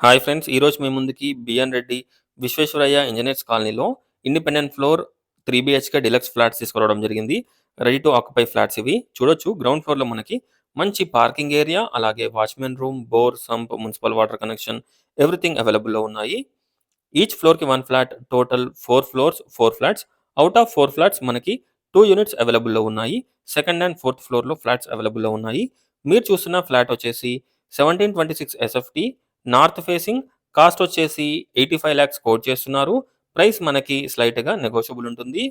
Hi friends! ఈరోజు మీ ముందుకి B N Reddy Visvesvaraya engineers కాలనీలో independent floor 3 BHK deluxe flats తీసుకురావడం జరిగింది. రెడీ టు ఆక్యుపై ఫ్లాట్స్ ఇవి. చూడొచ్చు గ్రౌండ్ ఫ్లోర్‌లో మనకి మంచి పార్కింగ్ ఏరియా, అలాగే watchmen room, bore, sump, municipal water connection everything అవైలబుల్‌లో ఉన్నాయి. ఈచ్ ఫ్లోర్‌కి 1 flat. Total 4 floors, 4 flats. Out of 4 flats మనకి 2 యూనిట్స్ అవైలబుల్‌లో ఉన్నాయి. సెకండ్ అండ్ ఫోర్త్ ఫ్లోర్‌లో ఫ్లాట్స్ అవైలబుల్‌లో ఉన్నాయి. మీరు చూస్తున్న ఫ్లాట్ వచ్చేసి 1726 ఎస్ఎఫ్టీ నార్త్ ఫేసింగ్. కాస్ట్ వచ్చేసి 85 లాక్స్ కోట్ చేస్తున్నారు. ప్రైస్ మనకి స్లైట్‌గా నెగోషియబుల్ ఉంటుంది.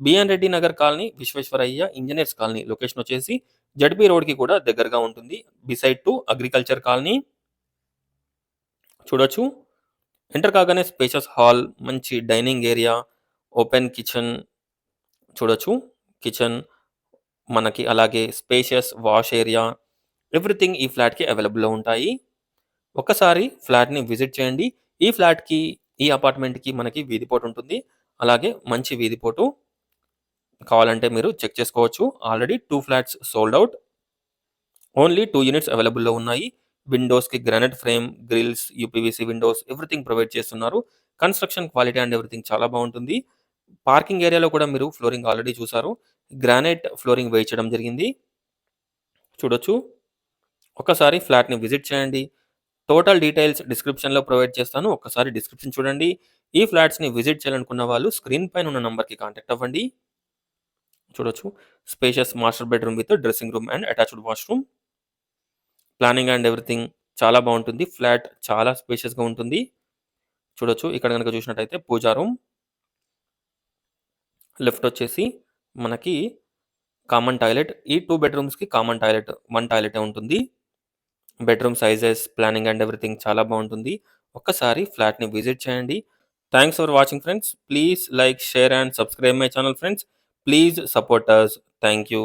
BN Reddy Nagar colony, Visvesvaraya engineers colony. Location వచ్చేసి జడ్‌పీ రోడ్‌కి కూడా దగ్గరగా ఉంటుంది. Beside to agriculture colony. చూడొచ్చు. ఎంటర్ కాగానే స్పేషియస్ హాల్, మంచి డైనింగ్ ఏరియా, ఓపెన్ కిచెన్ చూడొచ్చు. కిచెన్ మనకి అలాగే స్పేషియస్ వాష్ ఏరియా ఎవ్రీథింగ్ ఈ ఫ్లాట్‌కి అవైలబుల్‌లో ఉంటాయి. ఒక్కసారి ఫ్లాట్‌ని విజిట్ చేయండి. ఈ ఫ్లాట్‌కి, ఈ అపార్ట్‌మెంట్‌కి మనకి వీధిపోటు ఉంటుంది. అలాగే మంచి వీధిపోటు. కావాలంటే మీరు చెక్ చేసుకోవచ్చు. Already 2 flats sold out. Only 2 units అవైలబుల్‌లో ఉన్నాయి. విండోస్‌కి granite frame, grills, UPVC windows everything provide చేస్తున్నారు. కన్‌స్ట్రక్షన్ క్వాలిటీ అండ్ ఎవ్రీథింగ్ చాలా బావుంటుంది. పార్కింగ్ ఏరియాలో కూడా మీరు ఫ్లోరింగ్ ఆల్రెడీ చూసారు. గ్రానైట్ ఫ్లోరింగ్ వేయించడం జరిగింది. చూడొచ్చు. ఒక్కసారి ఫ్లాట్‌ని విజిట్ చేయండి. టోటల్ డీటెయిల్స్ డిస్క్రిప్షన్‌లో ప్రొవైడ్ చేస్తాను. ఒక్కసారి డిస్క్రిప్షన్ చూడండి. ఈ ఫ్లాట్స్‌ని విజిట్ చేయాలనుకున్న వాళ్ళు స్క్రీన్ పైన ఉన్న నంబర్‌కి కాంటాక్ట్ అవ్వండి. చూడొచ్చు. Spacious master bedroom with dressing room and attached washroom. Planning and everything చాలా బావుంటుంది. ఫ్లాట్ చాలా స్పేషియస్‌గా ఉంటుంది. చూడొచ్చు. ఇక్కడ గనుక చూసినట్టయితే పూజా రూమ్. లెఫ్ట్ వచ్చేసి మనకి కామన్ టాయిలెట్. ఈ 2 బెడ్‌రూమ్స్‌కి కామన్ టాయిలెట్, 1 టాయిలెటే ఉంటుంది. Bedroom sizes, planning and everything చాలా బావుంటుంది. ఒక్కసారి ఫ్లాట్‌ని విజిట్ చేయండి. Thanks for watching friends. Please like, share and subscribe my channel friends. Please support us. Thank you.